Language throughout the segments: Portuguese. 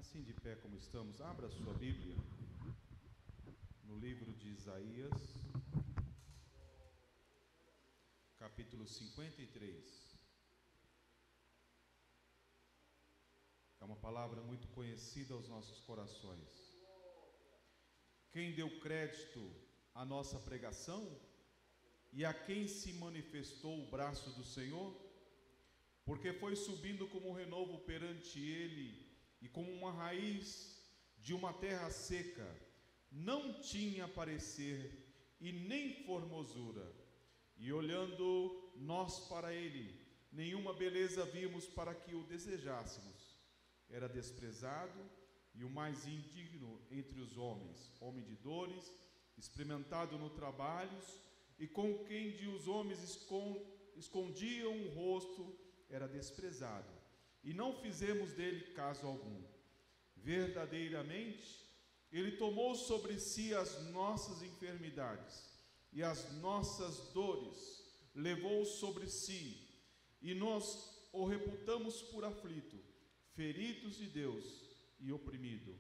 Assim de pé como estamos, abra a sua Bíblia no livro de Isaías, capítulo 53. É uma palavra muito conhecida aos nossos corações. Quem deu crédito à nossa pregação e a quem se manifestou o braço do Senhor? Porque foi subindo como renovo perante ele e como uma raiz de uma terra seca, não tinha parecer e nem formosura. E olhando nós para ele, nenhuma beleza vimos para que o desejássemos. Era desprezado e o mais indigno entre os homens, homem de dores, experimentado no trabalhos, e com quem de os homens escondiam o rosto, era desprezado. E não fizemos dele caso algum. Verdadeiramente, ele tomou sobre si as nossas enfermidades e as nossas dores levou sobre si, e nós o reputamos por aflito, feridos de Deus e oprimido.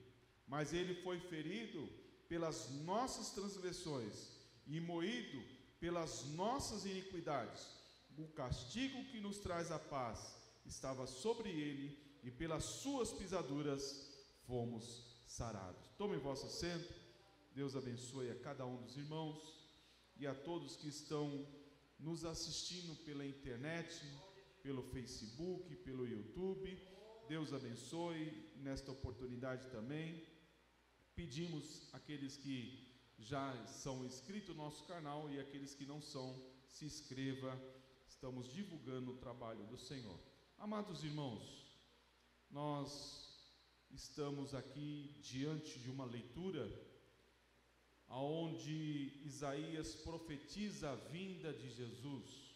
Mas ele foi ferido pelas nossas transgressões e moído pelas nossas iniquidades. O castigo que nos traz a paz estava sobre ele, e pelas suas pisaduras fomos sarados. Tome vosso assento. Deus abençoe a cada um dos irmãos e a todos que estão nos assistindo pela internet, pelo Facebook, pelo YouTube. Deus abençoe nesta oportunidade também. Pedimos àqueles que já são inscritos no nosso canal e aqueles que não são, se inscreva. Estamos divulgando o trabalho do Senhor. Amados irmãos, nós estamos aqui diante de uma leitura onde Isaías profetiza a vinda de Jesus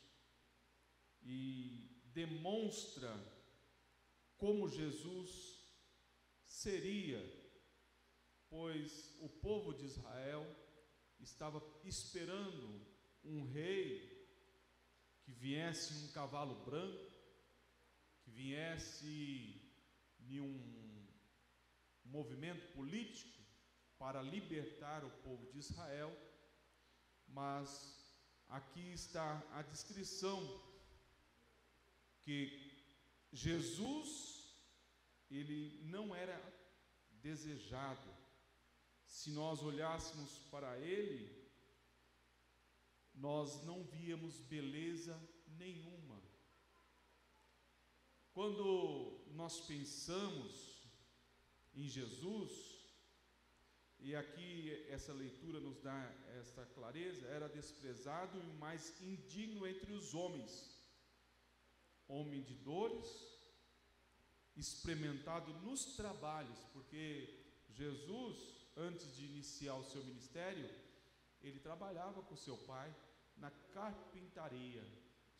e demonstra como Jesus seria, pois o povo de Israel estava esperando um rei que viesse em um cavalo branco, que viesse em um movimento político para libertar o povo de Israel. Mas aqui está a descrição que Jesus, ele não era desejado. Se nós olhássemos para ele, nós não víamos beleza nenhuma. Quando nós pensamos em Jesus, e aqui essa leitura nos dá esta clareza, era desprezado e o mais indigno entre os homens, homem de dores, experimentado nos trabalhos, porque Jesus, antes de iniciar o seu ministério, ele trabalhava com seu pai na carpintaria.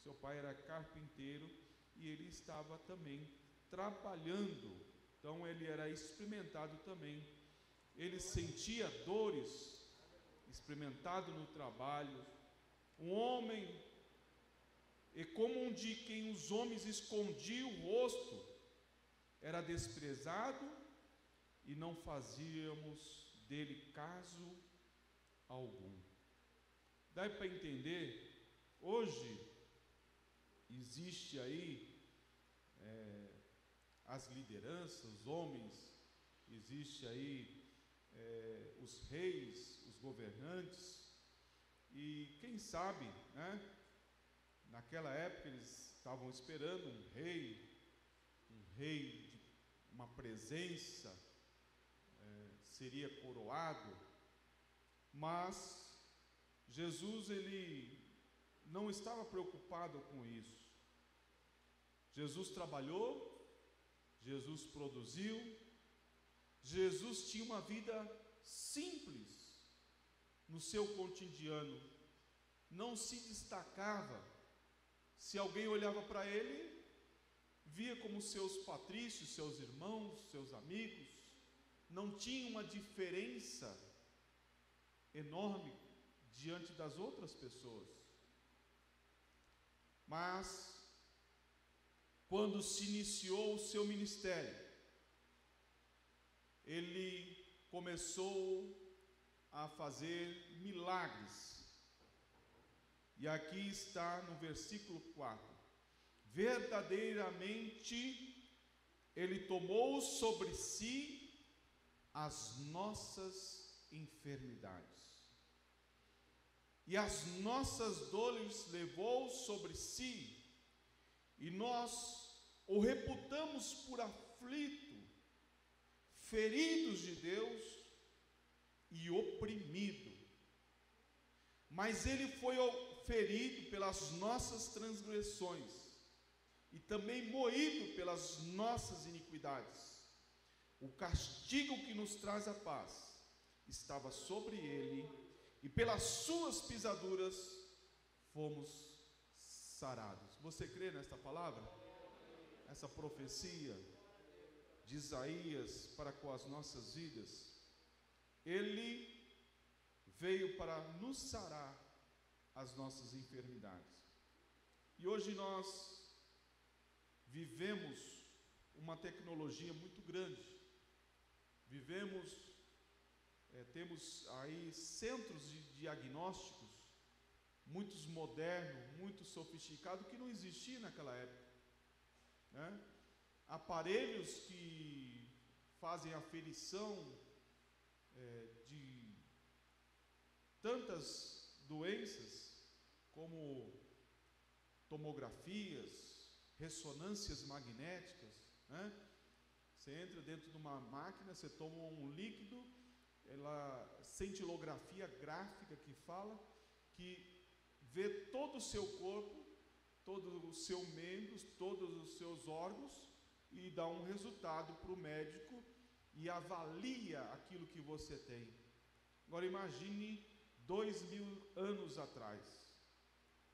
Seu pai era carpinteiro e ele estava também trabalhando, então ele era experimentado também. Ele sentia dores, experimentado no trabalho. Um homem, e como um de quem os homens escondiam o rosto, era desprezado e não fazíamos dele caso algum. Dá para entender? Hoje existe aí as lideranças, os homens, existe aí os reis, os governantes, e quem sabe, né, naquela época eles estavam esperando um rei de uma presença, seria coroado. Mas Jesus, ele não estava preocupado com isso. Jesus trabalhou, Jesus produziu, Jesus tinha uma vida simples no seu cotidiano, não se destacava. Se alguém olhava para ele, via como seus patrícios, seus irmãos, seus amigos, não tinha uma diferença enorme diante das outras pessoas. Mas quando se iniciou o seu ministério, ele começou a fazer milagres. E aqui está no versículo 4: verdadeiramente ele tomou sobre si as nossas enfermidades e as nossas dores levou sobre si, e nós o reputamos por aflito, feridos de Deus e oprimido. Mas ele foi ferido pelas nossas transgressões e também moído pelas nossas iniquidades. O castigo que nos traz a paz estava sobre ele, e pelas suas pisaduras fomos sarados. Você crê nesta palavra? Essa profecia de Isaías para com as nossas vidas? Ele veio para nos sarar as nossas enfermidades. E hoje nós vivemos uma tecnologia muito grande. Temos aí centros de diagnósticos, muitos modernos, muito sofisticados, que não existiam naquela época, né? Aparelhos que fazem aferição de tantas doenças, como tomografias, ressonâncias magnéticas, né? Você entra dentro de uma máquina, você toma um líquido, ela cintilografia gráfica que fala, que vê todo o seu corpo, todo o seu membros, todos os seus órgãos, e dá um resultado para o médico e avalia aquilo que você tem. Agora imagine 2000 anos atrás,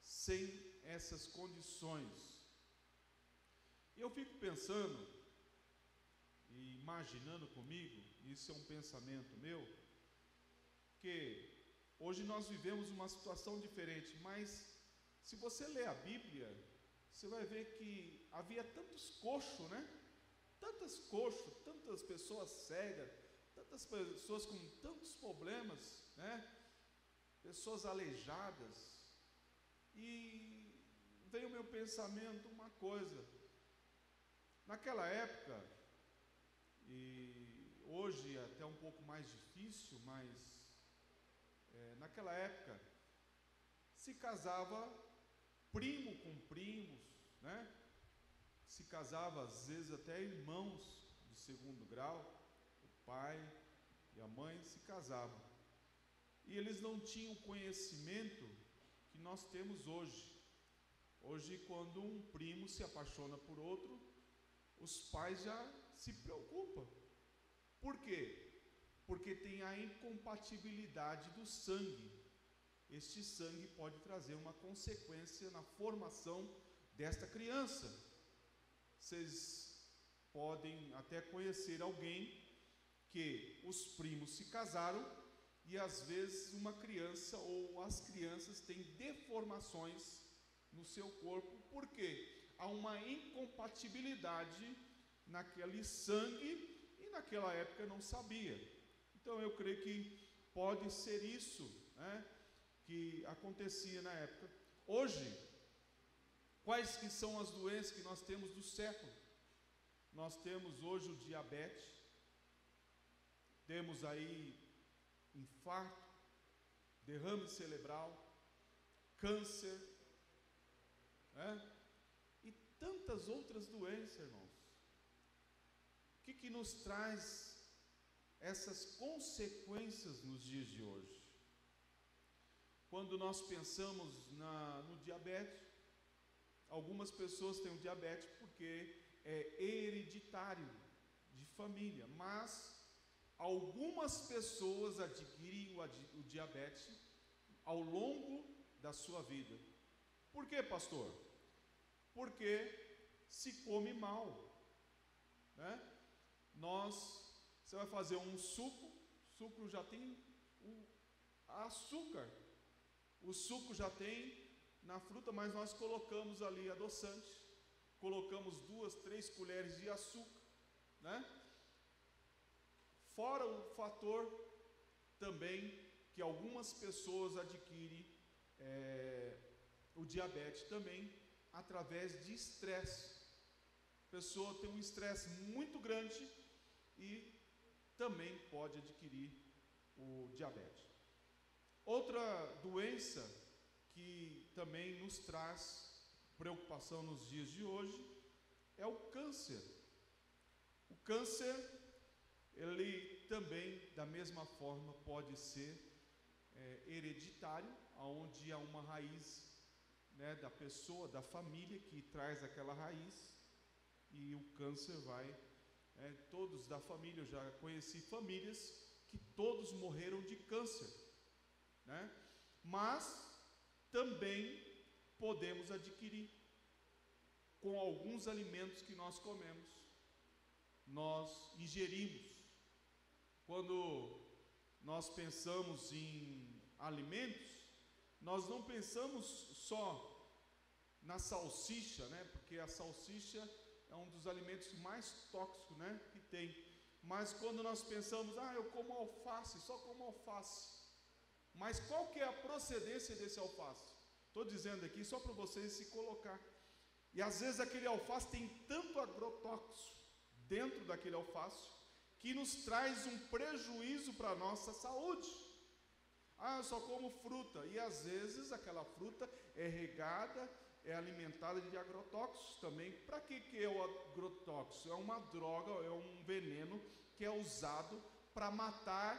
sem essas condições. E eu fico pensando e imaginando comigo, isso é um pensamento meu, que hoje nós vivemos uma situação diferente, mas se você ler a Bíblia, você vai ver que havia tantos coxos, né? Tantos coxos, tantas pessoas cegas, tantas pessoas com tantos problemas, né? Pessoas aleijadas. E veio ao meu pensamento uma coisa: naquela época, e hoje é até um pouco mais difícil, mas naquela época se casava primo com primos, né? Se casava às vezes até irmãos de segundo grau, o pai e a mãe se casavam, e eles não tinham o conhecimento que nós temos hoje. Hoje, quando um primo se apaixona por outro, os pais já se preocupam. Por quê? Porque tem a incompatibilidade do sangue. Este sangue pode trazer uma consequência na formação desta criança. Vocês podem até conhecer alguém que os primos se casaram e às vezes uma criança ou as crianças têm deformações no seu corpo. Por quê? Há uma incompatibilidade naquele sangue, e naquela época não sabia. Então eu creio que pode ser isso, né, que acontecia na época. Hoje, quais que são as doenças que nós temos do século? Nós temos hoje o diabetes, temos aí infarto, derrame cerebral, câncer, né? E tantas outras doenças, irmãos. O que nos traz essas consequências nos dias de hoje? Quando nós pensamos no diabetes, algumas pessoas têm o diabetes porque é hereditário, de família, mas algumas pessoas adquirem o diabetes ao longo da sua vida. Por quê, pastor? Porque se come mal, né? Você vai fazer um suco já tem o açúcar, o suco já tem na fruta, mas nós colocamos ali adoçante, colocamos 2, 3 colheres de açúcar, né? Fora o fator também que algumas pessoas adquirem o diabetes também através de estresse. A pessoa tem um estresse muito grande e também pode adquirir o diabetes. Outra doença que também nos traz preocupação nos dias de hoje é o câncer. O câncer, ele também, da mesma forma, pode ser hereditário, onde há uma raiz, né, da pessoa, da família, que traz aquela raiz, e o câncer vai, todos da família, eu já conheci famílias que todos morreram de câncer, né? Mas também podemos adquirir com alguns alimentos que nós comemos, nós ingerimos. Quando nós pensamos em alimentos, nós não pensamos só na salsicha, né? Porque a salsicha é um dos alimentos mais tóxicos, né, que tem. Mas quando nós pensamos, eu como alface, só como alface. Mas qual que é a procedência desse alface? Estou dizendo aqui só para vocês se colocar. E às vezes aquele alface tem tanto agrotóxico dentro daquele alface que nos traz um prejuízo para a nossa saúde. Eu só como fruta. E às vezes aquela fruta é regada, é alimentada de agrotóxicos também. Para que é o agrotóxico? É uma droga, é um veneno que é usado para matar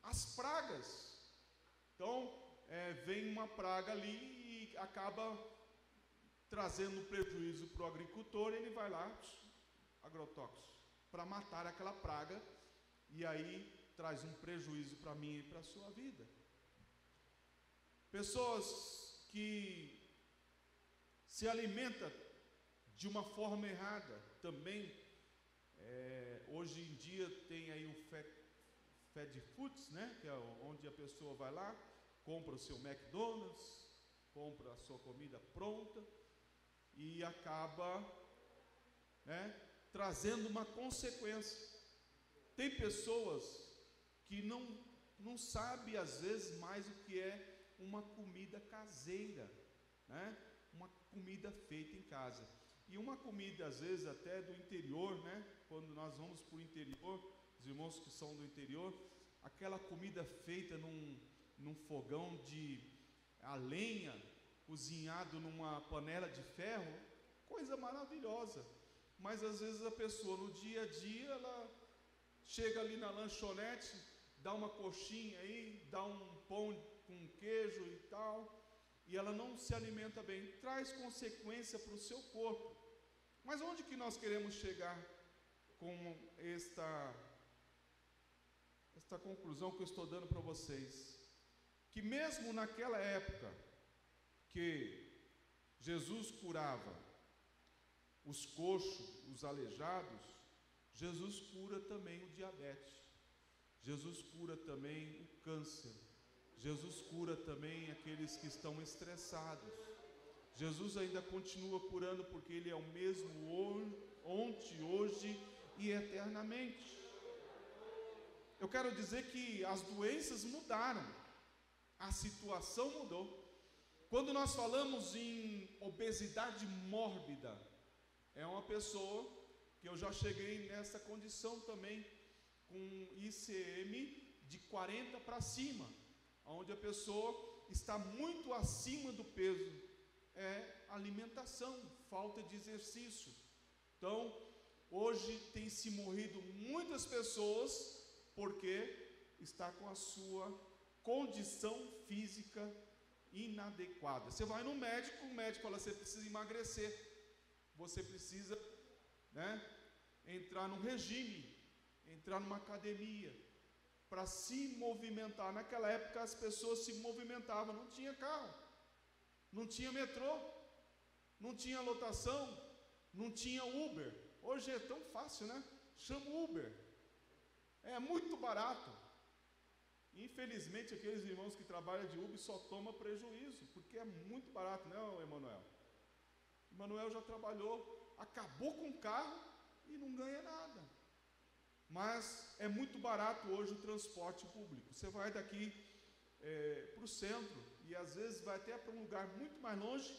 as pragas. Então, vem uma praga ali e acaba trazendo prejuízo para o agricultor, ele vai lá, agrotóxico, para matar aquela praga, e aí traz um prejuízo para mim e para a sua vida. Pessoas que se alimentam de uma forma errada também, hoje em dia tem aí o fast foods, né, que é onde a pessoa vai lá, compra o seu McDonald's, compra a sua comida pronta e acaba, trazendo uma consequência. Tem pessoas que não sabem às vezes mais o que é uma comida caseira, né? Uma comida feita em casa. E uma comida às vezes até do interior, né? Quando nós vamos para o interior, os irmãos que são do interior, aquela comida feita num fogão a lenha, cozinhado numa panela de ferro, coisa maravilhosa. Mas às vezes a pessoa no dia a dia, ela chega ali na lanchonete, dá uma coxinha aí, dá um pão com queijo e tal, e ela não se alimenta bem, traz consequência para o seu corpo. Mas onde que nós queremos chegar com esta conclusão que eu estou dando para vocês? Que mesmo naquela época que Jesus curava os coxos, os aleijados, Jesus cura também o diabetes, Jesus cura também o câncer, Jesus cura também aqueles que estão estressados. Jesus ainda continua curando, porque Ele é o mesmo ontem, hoje e eternamente. Eu quero dizer que as doenças mudaram, a situação mudou. Quando nós falamos em obesidade mórbida, é uma pessoa que eu já cheguei nessa condição também, com ICM de 40 para cima, onde a pessoa está muito acima do peso. É alimentação, falta de exercício. Então, hoje tem se morrido muitas pessoas porque está com a sua condição física inadequada. Você vai no médico, o médico fala: você precisa emagrecer, você precisa, entrar num regime, entrar numa academia, para se movimentar. Naquela época as pessoas se movimentavam, não tinha carro, não tinha metrô, não tinha lotação, não tinha Uber. Hoje é tão fácil, né? Chama Uber, é muito barato. Infelizmente aqueles irmãos que trabalham de Uber só tomam prejuízo, porque é muito barato, né, Emanuel? Emanuel já trabalhou, acabou com o carro e não ganha nada. mas é muito barato hoje o transporte público. Você vai daqui para o centro e às vezes vai até para um lugar muito mais longe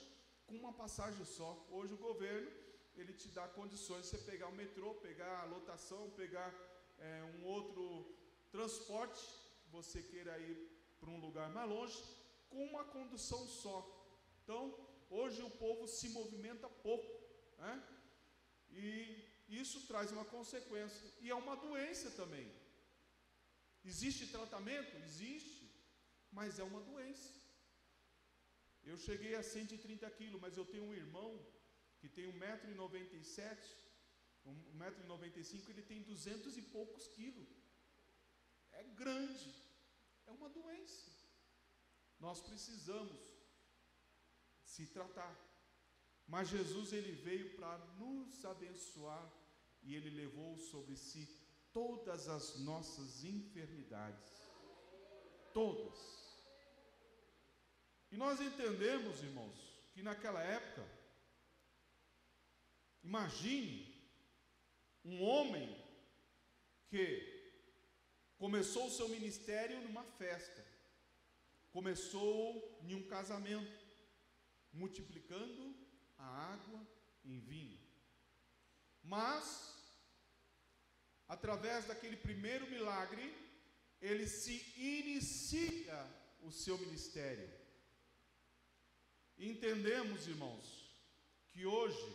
com uma passagem só. Hoje o governo, ele te dá condições de você pegar o metrô, pegar a lotação, pegar um outro transporte, você queira ir para um lugar mais longe, com uma condução só. Então, hoje o povo se movimenta pouco, né? E isso traz uma consequência, e é uma doença também. Existe tratamento? Existe, mas é uma doença. Eu cheguei a 130 quilos, mas eu tenho um irmão que tem 1,97 m, 1,95 m, ele tem 200 e poucos quilos. É grande, é uma doença. Nós precisamos se tratar. Mas Jesus, ele veio para nos abençoar e ele levou sobre si todas as nossas enfermidades. Todas. E nós entendemos, irmãos, que naquela época, imagine um homem que começou o seu ministério numa festa, começou em um casamento, multiplicando a água em vinho. Mas, através daquele primeiro milagre, ele se inicia o seu ministério. Entendemos, irmãos, que hoje,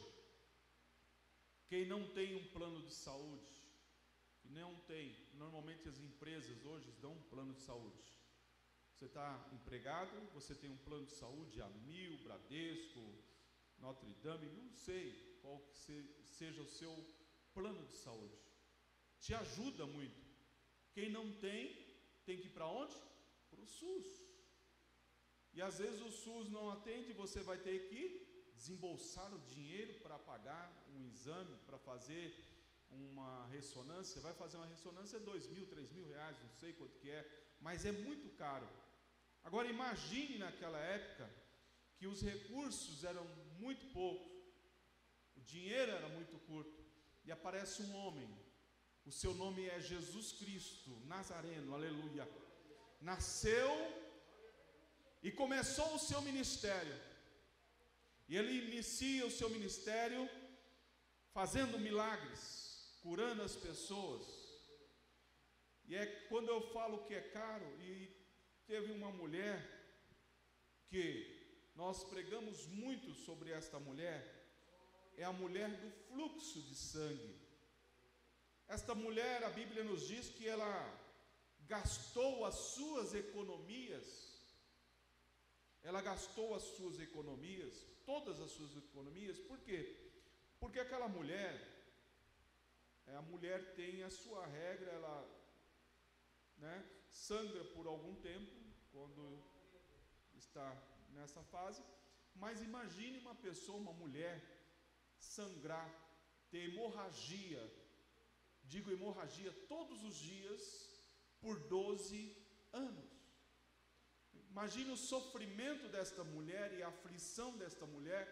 quem não tem um plano de saúde, que não tem, normalmente as empresas hoje dão um plano de saúde. Você está empregado, você tem um plano de saúde, Amil, Bradesco, Notre Dame, não sei qual que seja o seu plano de saúde. Te ajuda muito. Quem não tem que ir para onde? Para o SUS. E às vezes o SUS não atende, você vai ter que desembolsar o dinheiro para pagar um exame, para fazer uma ressonância. Vai fazer uma ressonância, R$2.000, R$3.000, não sei quanto que é, mas é muito caro. Agora imagine naquela época que os recursos eram muito poucos, o dinheiro era muito curto, e aparece um homem, o seu nome é Jesus Cristo, Nazareno, aleluia, nasceu e começou o seu ministério, e ele inicia o seu ministério fazendo milagres, curando as pessoas. E é quando eu falo que é caro, e teve uma mulher que nós pregamos muito sobre esta mulher, é a mulher do fluxo de sangue. Esta mulher, a Bíblia nos diz que ela gastou as suas economias, todas as suas economias. Por quê? Porque aquela mulher, a mulher tem a sua regra, ela sangra por algum tempo, quando está nessa fase, mas imagine uma pessoa, uma mulher, sangrar, ter hemorragia, todos os dias, por 12 anos. Imagine o sofrimento desta mulher e a aflição desta mulher,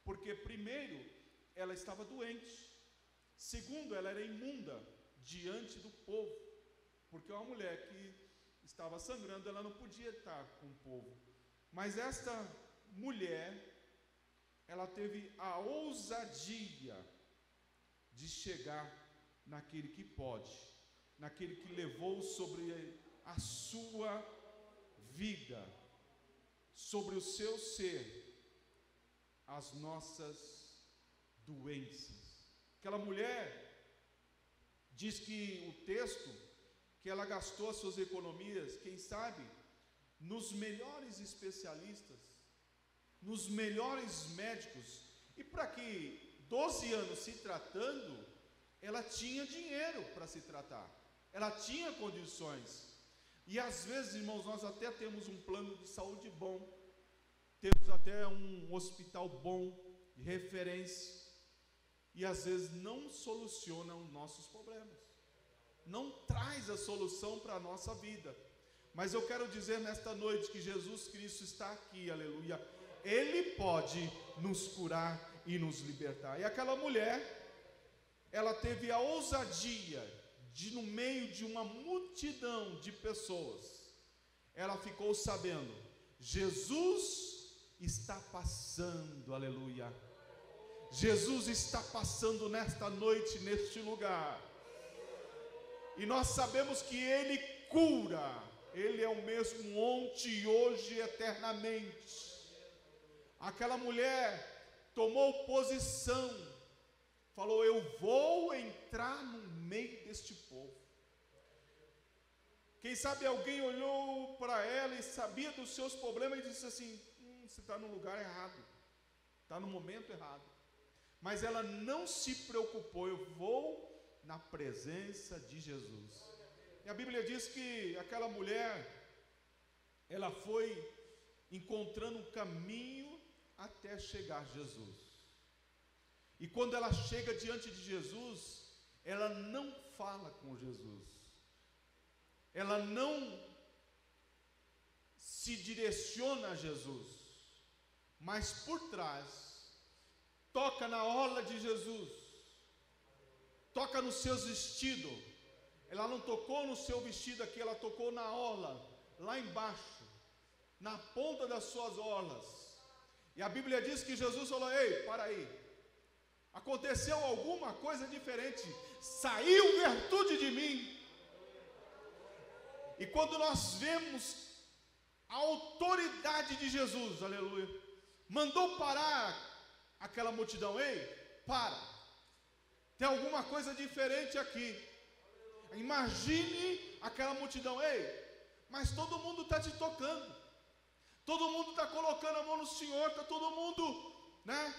porque primeiro, ela estava doente, segundo, ela era imunda diante do povo, porque uma mulher que estava sangrando, ela não podia estar com o povo. Mas esta mulher, ela teve a ousadia de chegar naquele que pode, naquele que levou sobre a sua vida, sobre o seu ser, as nossas doenças. Aquela mulher, diz que o texto, que ela gastou as suas economias, quem sabe, nos melhores especialistas, nos melhores médicos, e para que 12 anos se tratando, ela tinha dinheiro para se tratar, ela tinha condições. E às vezes, irmãos, nós até temos um plano de saúde bom, temos até um hospital bom, de referência, e às vezes não soluciona os nossos problemas, não traz a solução para a nossa vida. Mas eu quero dizer nesta noite que Jesus Cristo está aqui, aleluia. Ele pode nos curar e nos libertar. E aquela mulher, ela teve a ousadia no meio de uma multidão de pessoas, ela ficou sabendo: Jesus está passando, aleluia. Jesus está passando nesta noite, neste lugar. E nós sabemos que Ele cura. Ele é o mesmo ontem, hoje e eternamente. Aquela mulher tomou posição, falou: eu vou entrar no meio deste povo. Quem sabe alguém olhou para ela e sabia dos seus problemas e disse assim: você está no lugar errado, está no momento errado. Mas ela não se preocupou: eu vou na presença de Jesus. E a Bíblia diz que aquela mulher, ela foi encontrando um caminho até chegar a Jesus. E quando ela chega diante de Jesus, ela não fala com Jesus, ela não se direciona a Jesus, mas por trás, toca na orla de Jesus, toca nos seus vestidos. Ela não tocou no seu vestido aqui, ela tocou na orla, lá embaixo, na ponta das suas orlas. E a Bíblia diz que Jesus falou: ei, para aí, aconteceu alguma coisa diferente, saiu virtude de mim. E quando nós vemos a autoridade de Jesus, aleluia, mandou parar aquela multidão: ei, para, tem alguma coisa diferente aqui. Imagine aquela multidão: ei, mas todo mundo está te tocando, todo mundo está colocando a mão no Senhor, está todo mundo, né?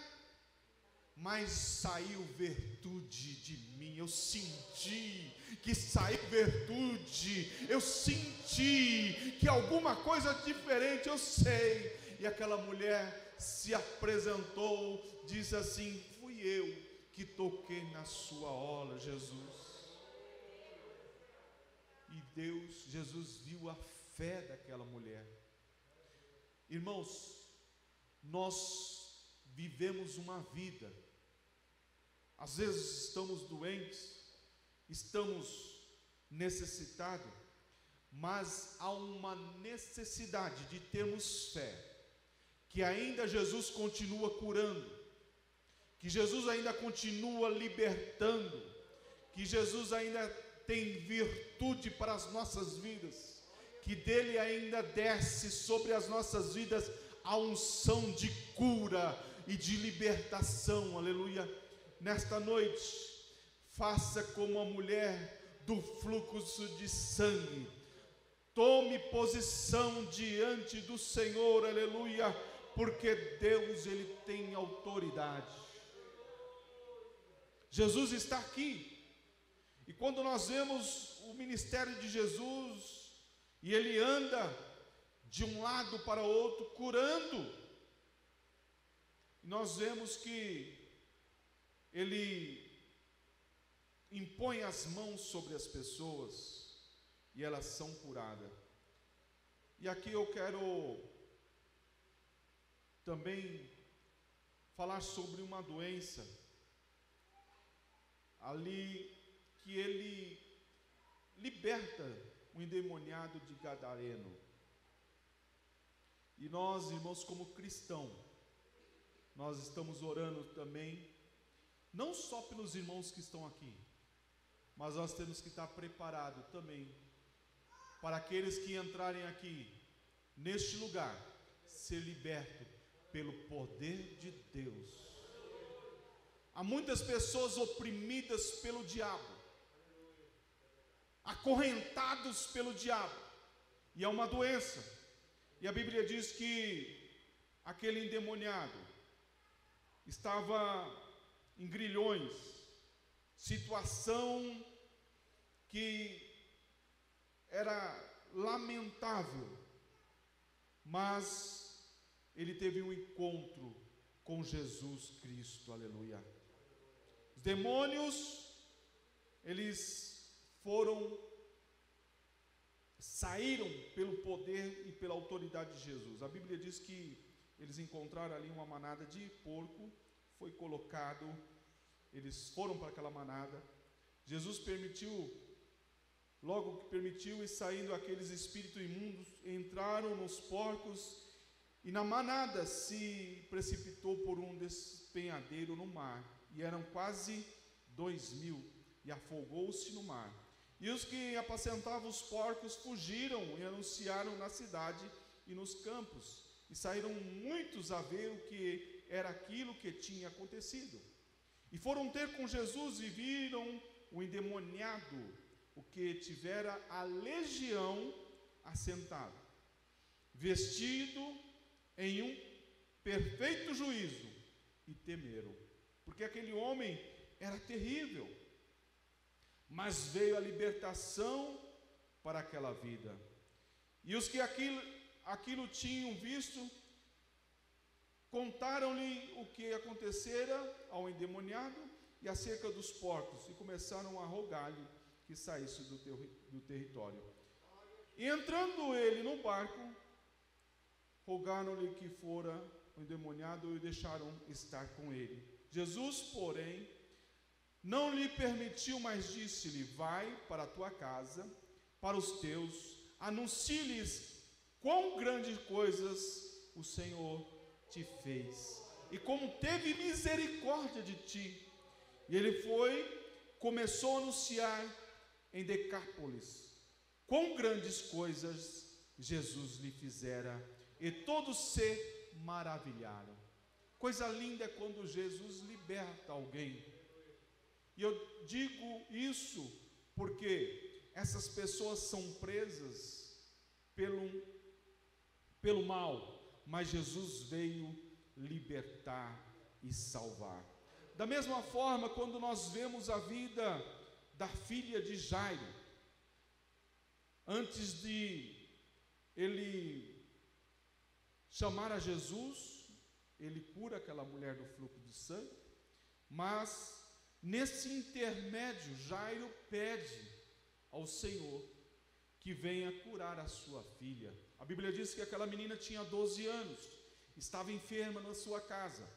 Mas saiu virtude de mim, eu senti que saiu virtude, eu senti que alguma coisa diferente, eu sei. E aquela mulher se apresentou, disse assim: fui eu que toquei na sua orla, Jesus. E Jesus viu a fé daquela mulher. Irmãos, nós vivemos uma vida, às vezes estamos doentes, estamos necessitados, mas há uma necessidade de termos fé, que ainda Jesus continua curando, que Jesus ainda continua libertando, que Jesus ainda tem virtude para as nossas vidas, que dele ainda desce sobre as nossas vidas a unção de cura e de libertação, aleluia. Nesta noite, faça como a mulher do fluxo de sangue, tome posição diante do Senhor, aleluia, porque Deus, Ele tem autoridade. Jesus está aqui, e quando nós vemos o ministério de Jesus, e Ele anda de um lado para o outro, curando, nós vemos que Ele impõe as mãos sobre as pessoas, e elas são curadas. E aqui eu quero também falar sobre uma doença, ali que Ele liberta o endemoniado de Gadareno. E nós, irmãos, como cristãos, nós estamos orando também, não só pelos irmãos que estão aqui, mas nós temos que estar preparados também, para aqueles que entrarem aqui, neste lugar, ser libertos pelo poder de Deus. Há muitas pessoas oprimidas pelo diabo, acorrentados pelo diabo, e é uma doença. E a Bíblia diz que aquele endemoniado estava em grilhões, situação que era lamentável, mas ele teve um encontro com Jesus Cristo, aleluia. Os demônios, eles saíram pelo poder e pela autoridade de Jesus. A Bíblia diz que eles encontraram ali uma manada de porco, foi colocado, eles foram para aquela manada. Jesus permitiu logo que permitiu, e saindo aqueles espíritos imundos, entraram nos porcos, e na manada se precipitou por um despenhadeiro no mar, e eram quase 2.000, e afogou-se no mar. E os que apacentavam os porcos fugiram e anunciaram na cidade e nos campos, e saíram muitos a ver o que era aquilo que tinha acontecido. E foram ter com Jesus e viram o endemoniado, o que tivera a legião, assentado, vestido em um perfeito juízo, e temeram, porque aquele homem era terrível, mas veio a libertação para aquela vida. E os que aquilo tinham visto, contaram-lhe o que acontecera ao endemoniado e acerca dos porcos, e começaram a rogar-lhe que saísse do território. E entrando ele no barco, rogaram-lhe que fora o endemoniado e o deixaram estar com ele. Jesus, porém, não lhe permitiu, mas disse-lhe: vai para a tua casa, para os teus, anuncie-lhes quão grandes coisas o Senhor te fez, e como teve misericórdia de ti. E ele começou a anunciar em Decápolis quão grandes coisas Jesus lhe fizera, e todos se maravilharam. Coisa linda é quando Jesus liberta alguém. E eu digo isso porque essas pessoas são presas pelo mal, mas Jesus veio libertar e salvar. Da mesma forma, quando nós vemos a vida da filha de Jairo, antes de ele chamar a Jesus, ele cura aquela mulher do fluxo de sangue, mas nesse intermédio, Jairo pede ao Senhor que venha curar a sua filha. A Bíblia diz que aquela menina tinha 12 anos, estava enferma na sua casa,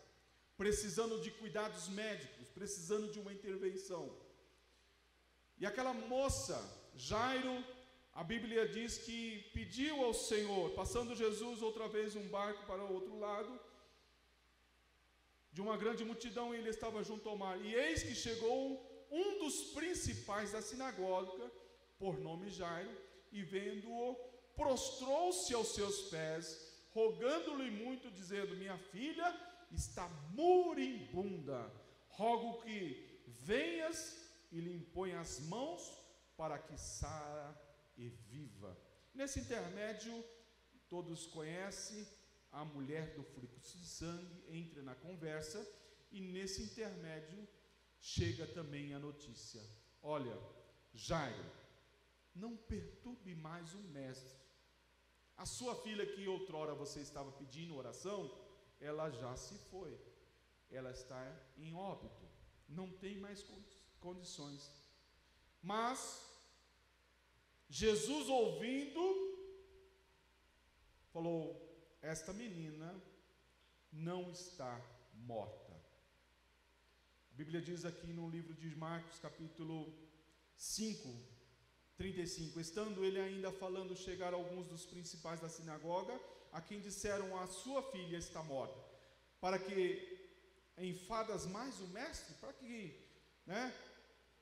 precisando de cuidados médicos, precisando de uma intervenção. E aquela moça, Jairo, a Bíblia diz que pediu ao Senhor, passando Jesus outra vez um barco para o outro lado, de uma grande multidão, e ele estava junto ao mar. E eis que chegou um dos principais da sinagoga, por nome Jairo, e vendo-o, prostrou-se aos seus pés, rogando-lhe muito, dizendo: minha filha está moribunda, rogo que venhas e lhe impõe as mãos para que sara e viva. Nesse intermédio, todos conhecem a mulher do fluxo de sangue, entra na conversa, e nesse intermédio chega também a notícia: olha, Jairo, não perturbe mais o mestre. A sua filha, que outrora você estava pedindo oração, ela já se foi, ela está em óbito, não tem mais condições. Mas Jesus, ouvindo, falou: esta menina não está morta. A Bíblia diz aqui no livro de Marcos, capítulo 5, 35, estando ele ainda falando, chegaram alguns dos principais da sinagoga, a quem disseram: a sua filha está morta. Para que enfadas mais o mestre? Para que,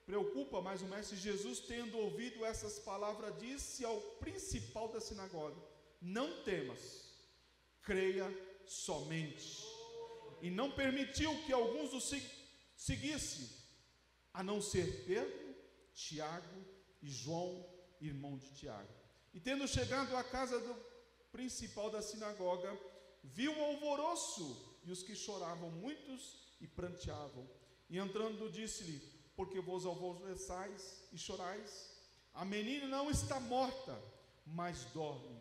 preocupa mais o mestre? Jesus, tendo ouvido essas palavras, disse ao principal da sinagoga: não temas, creia somente. E não permitiu que alguns o seguissem, a não ser Pedro, Tiago e João, irmão de Tiago. E tendo chegado à casa do principal da sinagoga, viu um alvoroço, e os que choravam muitos e pranteavam. E entrando, disse-lhe: porque vos alvoroçais e chorais? A menina não está morta, mas dorme.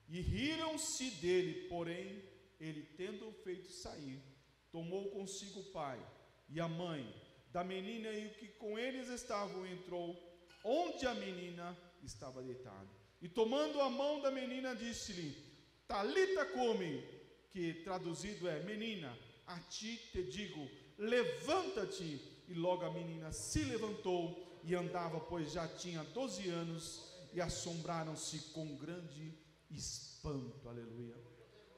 E riram-se dele, porém, ele, tendo feito sair, tomou consigo o pai e a mãe da menina, e o que com eles estavam, entrou onde a menina estava deitada. E tomando a mão da menina, disse-lhe: Talita cumi, que traduzido é: menina, a ti te digo, levanta-te. E logo a menina se levantou e andava, pois já tinha 12 anos, e assombraram-se com grande espanto. Aleluia.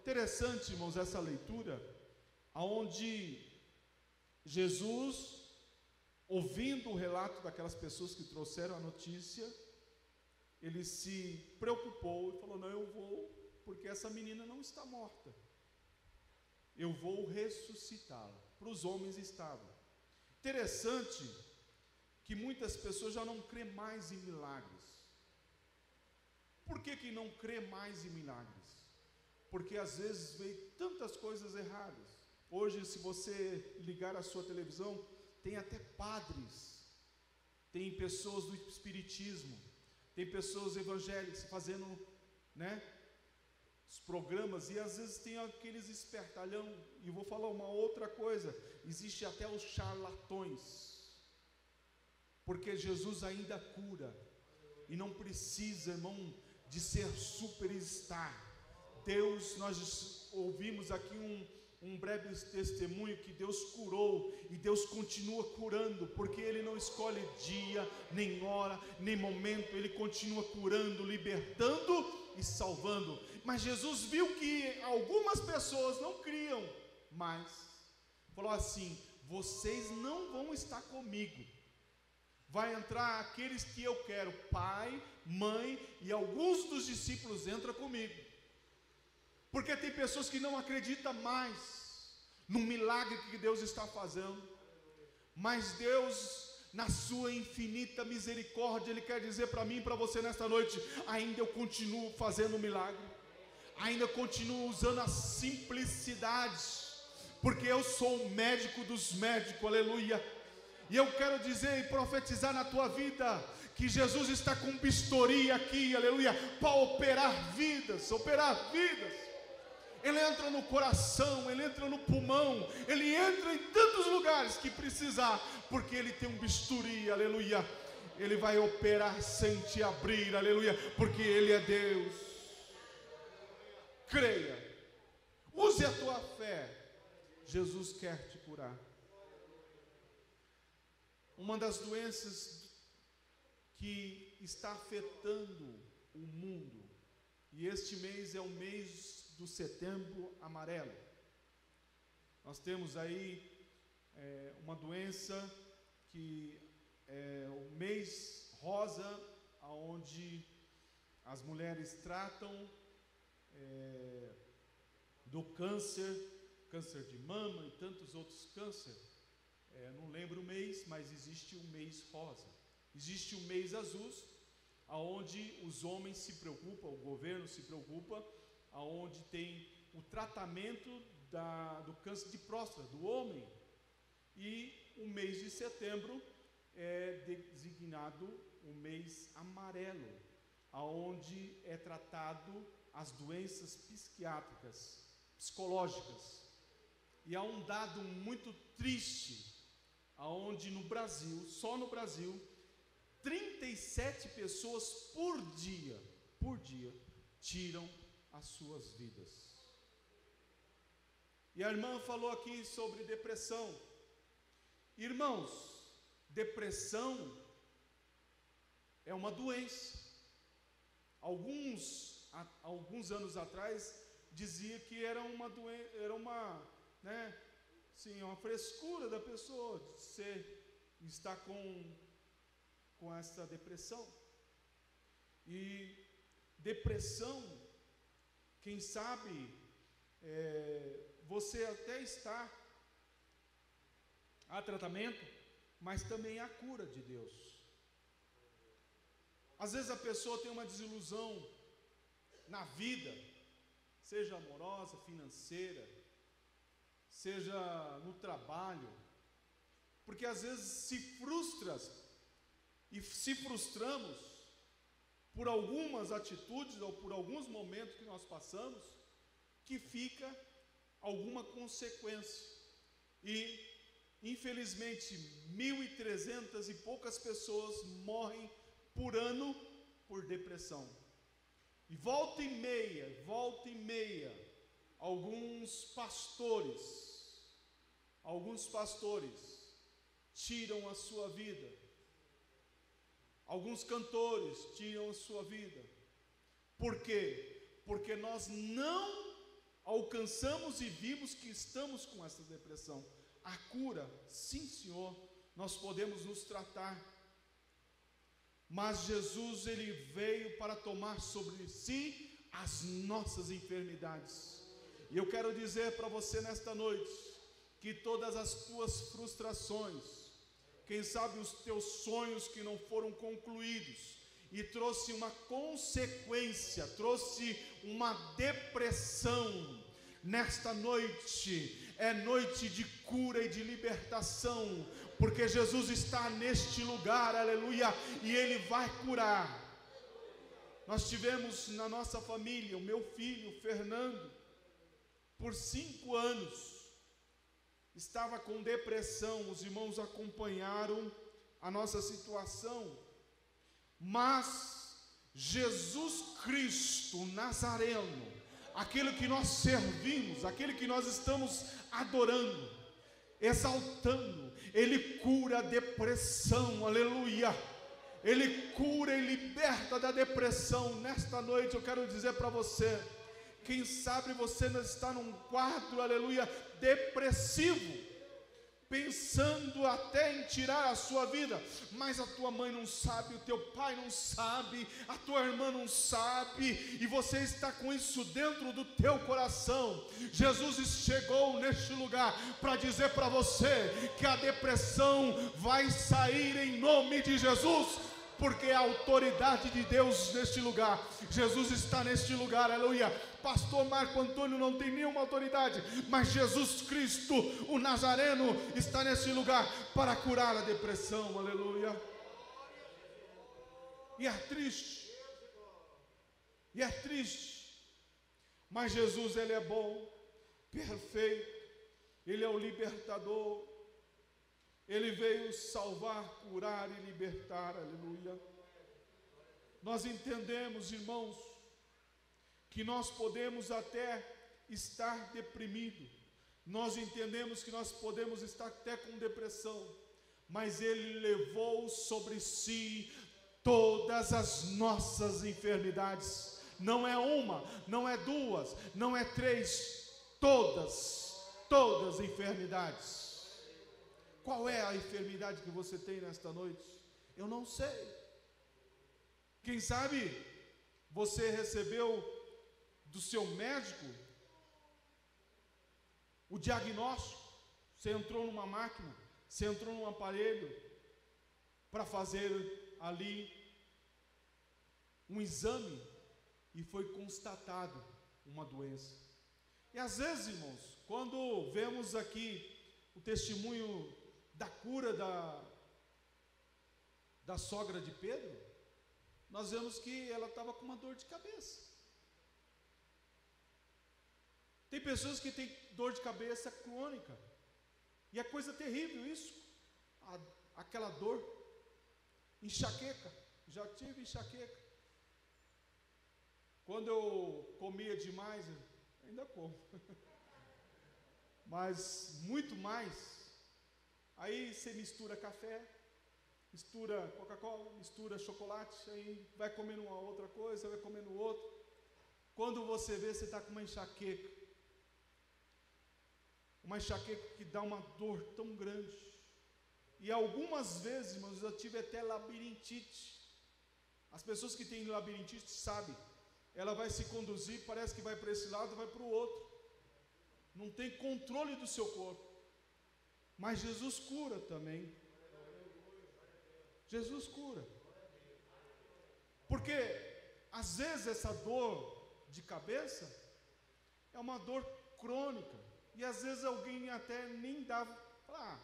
Interessante, irmãos, essa leitura, aonde Jesus, ouvindo o relato daquelas pessoas que trouxeram a notícia, ele se preocupou e falou: não, eu vou, porque essa menina não está morta, eu vou ressuscitá-la. Para os homens estava. Interessante que muitas pessoas já não crêem mais em milagres. Por que não crê mais em milagres? Porque às vezes vê tantas coisas erradas. Hoje, se você ligar a sua televisão, tem até padres, tem pessoas do espiritismo, tem pessoas evangélicas fazendo, os programas, e às vezes tem aqueles espertalhão. E vou falar uma outra coisa: existe até os charlatões, porque Jesus ainda cura, e não precisa, irmão, de ser superstar. Deus, nós ouvimos aqui um breve testemunho que Deus curou, e Deus continua curando, porque Ele não escolhe dia, nem hora, nem momento. Ele continua curando, libertando e salvando. Mas Jesus viu que algumas pessoas não criam mais, falou assim: vocês não vão estar comigo, vai entrar aqueles que eu quero, pai, mãe, e alguns dos discípulos entram comigo, porque tem pessoas que não acreditam mais no milagre que Deus está fazendo. Mas Deus, na sua infinita misericórdia, Ele quer dizer para mim e para você nesta noite: ainda eu continuo fazendo milagre, ainda eu continuo usando a simplicidade, porque eu sou o médico dos médicos. Aleluia. E eu quero dizer e profetizar na tua vida que Jesus está com bisturi aqui, aleluia, para operar vidas, Ele entra no coração, Ele entra no pulmão, Ele entra em tantos lugares que precisar, porque Ele tem um bisturi, aleluia. Ele vai operar sem te abrir, aleluia, porque Ele é Deus. Creia, use a tua fé, Jesus quer te curar. Uma das doenças que está afetando o mundo, e este mês é o mês do Setembro Amarelo. Nós temos aí uma doença que é o mês rosa, onde as mulheres tratam do câncer de mama e tantos outros cânceres. Não lembro o mês, mas existe um mês rosa, existe um mês azul, aonde os homens se preocupam, o governo se preocupa, aonde tem o tratamento do câncer de próstata do homem. E o mês de setembro é designado o mês amarelo, aonde é tratado as doenças psiquiátricas, psicológicas. E há um dado muito triste, aonde no Brasil, só no Brasil, 37 pessoas por dia, tiram as suas vidas. E a irmã falou aqui sobre depressão. Irmãos, depressão é uma doença. Alguns anos atrás dizia que era uma doença, uma frescura da pessoa estar com essa depressão. E depressão, quem sabe, você até está a tratamento, mas também há cura de Deus. Às vezes a pessoa tem uma desilusão na vida, seja amorosa, financeira, seja no trabalho, porque às vezes se frustramos por algumas atitudes ou por alguns momentos que nós passamos, que fica alguma consequência. E infelizmente 1.300 e poucas pessoas morrem por ano por depressão. E volta e meia, alguns pastores tiram a sua vida. Alguns cantores tiram a sua vida. Por quê? Porque nós não alcançamos e vimos que estamos com essa depressão. A cura, sim, Senhor, nós podemos nos tratar. Mas Jesus, Ele veio para tomar sobre si as nossas enfermidades. E eu quero dizer para você nesta noite, que todas as tuas frustrações, quem sabe os teus sonhos que não foram concluídos, e trouxe uma consequência, trouxe uma depressão, nesta noite, é noite de cura e de libertação, porque Jesus está neste lugar, aleluia, e Ele vai curar. Nós tivemos na nossa família, o meu filho, Fernando, por 5 anos, estava com depressão. Os irmãos acompanharam a nossa situação, mas Jesus Cristo Nazareno, aquele que nós servimos, aquele que nós estamos adorando, exaltando, Ele cura a depressão, aleluia. Ele cura e liberta da depressão. Nesta noite eu quero dizer para você, quem sabe você não está num quadro, aleluia, depressivo, pensando até em tirar a sua vida, mas a tua mãe não sabe, o teu pai não sabe, a tua irmã não sabe, e você está com isso dentro do teu coração. Jesus chegou neste lugar para dizer para você que a depressão vai sair em nome de Jesus, porque é a autoridade de Deus neste lugar. Jesus está neste lugar, aleluia. Pastor Marco Antônio não tem nenhuma autoridade, mas Jesus Cristo, o Nazareno, está neste lugar para curar a depressão, aleluia. E é triste, mas Jesus, Ele é bom, perfeito, Ele é o libertador. Ele veio salvar, curar e libertar, aleluia. Nós entendemos, irmãos, que nós podemos até estar deprimido, nós entendemos que nós podemos estar até com depressão, mas Ele levou sobre si todas as nossas enfermidades. Não é uma, não é duas, não é três, todas enfermidades. Qual é a enfermidade que você tem nesta noite? Eu não sei. Quem sabe você recebeu do seu médico o diagnóstico, você entrou numa máquina, você entrou num aparelho para fazer ali um exame e foi constatado uma doença. E às vezes, irmãos, quando vemos aqui o testemunho da cura da sogra de Pedro, nós vemos que ela estava com uma dor de cabeça. Tem pessoas que têm dor de cabeça crônica, e é coisa terrível isso, aquela dor, enxaqueca. Já tive enxaqueca. Quando eu comia demais, ainda como, mas muito mais. Aí você mistura café, mistura Coca-Cola, mistura chocolate, aí vai comendo uma outra coisa, vai comendo outro. Quando você vê, você está com uma enxaqueca que dá uma dor tão grande. E algumas vezes, irmãos, eu tive até labirintite. As pessoas que têm labirintite sabem, ela vai se conduzir, parece que vai para esse lado, vai para o outro. Não tem controle do seu corpo. Mas Jesus cura também. Jesus cura. Porque às vezes essa dor de cabeça é uma dor crônica. E às vezes alguém até nem dá, fala,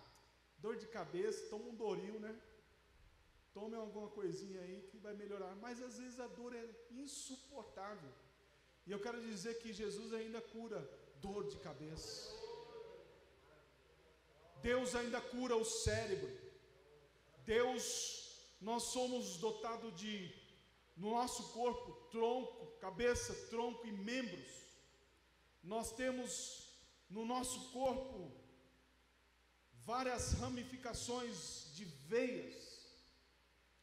dor de cabeça, toma um Doril, né? Tome alguma coisinha aí que vai melhorar. Mas às vezes a dor é insuportável. E eu quero dizer que Jesus ainda cura dor de cabeça. Deus ainda cura o cérebro. Nós somos dotados no nosso corpo, tronco, cabeça, tronco e membros. Nós temos no nosso corpo várias ramificações de veias.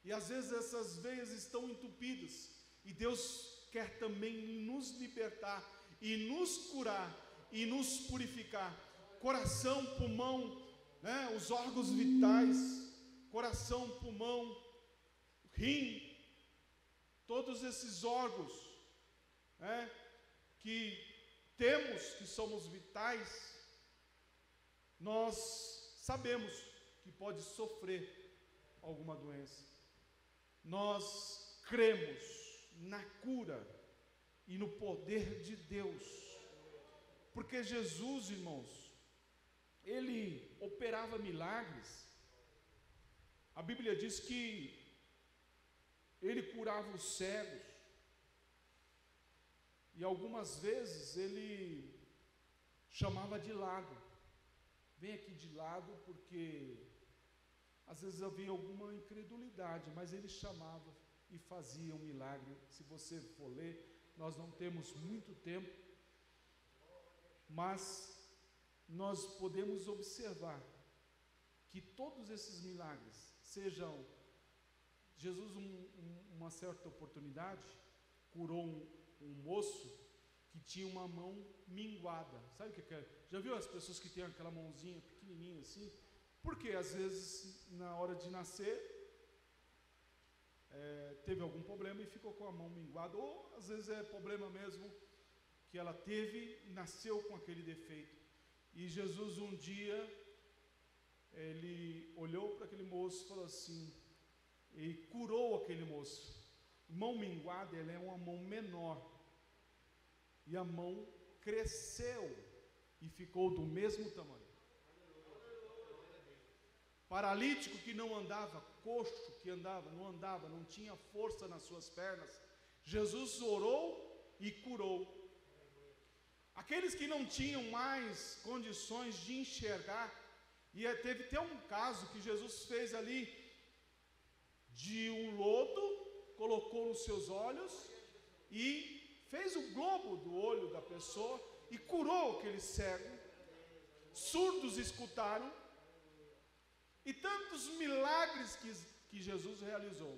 E às vezes essas veias estão entupidas. E Deus quer também nos libertar e nos curar e nos purificar. Coração, pulmão, né, os órgãos vitais, coração, pulmão, rim, todos esses órgãos, né, que temos, que somos vitais, nós sabemos que pode sofrer alguma doença. Nós cremos na cura e no poder de Deus, porque Jesus, irmãos, ele operava milagres. A Bíblia diz que ele curava os cegos, e algumas vezes ele chamava de lado, vem aqui de lado, porque às vezes havia alguma incredulidade, mas ele chamava e fazia um milagre. Se você for ler, nós não temos muito tempo, mas nós podemos observar que todos esses milagres, sejam, Jesus uma certa oportunidade curou um moço que tinha uma mão minguada. Sabe o que é? Já viu as pessoas que têm aquela mãozinha pequenininha assim? Porque às vezes na hora de nascer teve algum problema e ficou com a mão minguada, ou às vezes é problema mesmo que ela teve e nasceu com aquele defeito. E Jesus um dia, ele olhou para aquele moço e falou assim, e curou aquele moço. Mão minguada, ela é uma mão menor, e a mão cresceu e ficou do mesmo tamanho. Paralítico que não andava, coxo que não tinha força nas suas pernas, Jesus orou e curou. Aqueles que não tinham mais condições de enxergar, e teve até um caso que Jesus fez ali, de um lodo, colocou nos seus olhos, e fez o globo do olho da pessoa, e curou aquele cego. Surdos escutaram, e tantos milagres que Jesus realizou.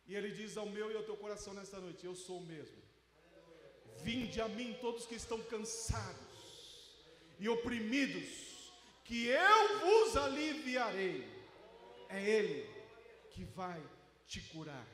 E ele diz ao meu e ao teu coração nesta noite, eu sou o mesmo. Vinde a mim todos que estão cansados e oprimidos, que eu vos aliviarei. É Ele que vai te curar,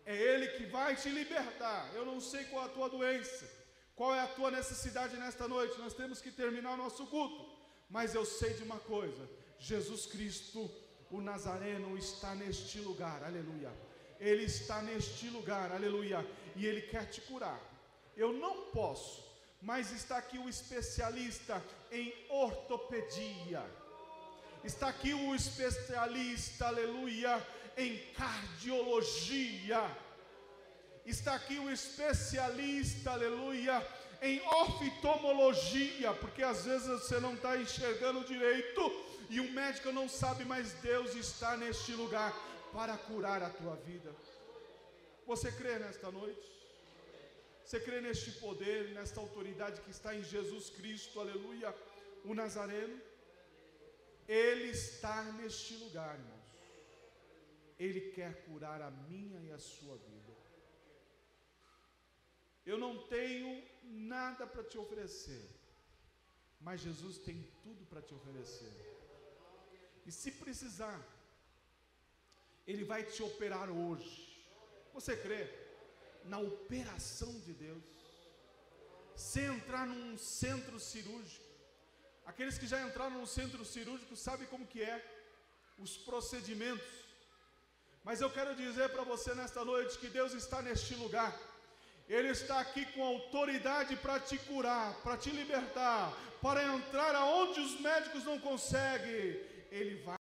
é Ele que vai te libertar. Eu não sei qual é a tua doença, qual é a tua necessidade nesta noite. Nós temos que terminar o nosso culto, mas eu sei de uma coisa: Jesus Cristo, o Nazareno, está neste lugar, aleluia. Ele está neste lugar, aleluia, e Ele quer te curar. Eu não posso, mas está aqui o especialista em ortopedia, está aqui o especialista, aleluia, em cardiologia, está aqui o especialista, aleluia, em oftalmologia, porque às vezes você não está enxergando direito, e o médico não sabe, mas Deus está neste lugar para curar a tua vida. Você crê nesta noite? Você crê neste poder, nesta autoridade que está em Jesus Cristo, aleluia, o Nazareno? Ele está neste lugar, irmãos. Ele quer curar a minha e a sua vida. Eu não tenho nada para te oferecer, mas Jesus tem tudo para te oferecer. E se precisar, Ele vai te operar hoje. Você crê na operação de Deus? Se entrar num centro cirúrgico, aqueles que já entraram no centro cirúrgico sabem como que é os procedimentos. Mas eu quero dizer para você nesta noite que Deus está neste lugar. Ele está aqui com autoridade para te curar, para te libertar, para entrar aonde os médicos não conseguem. Ele vai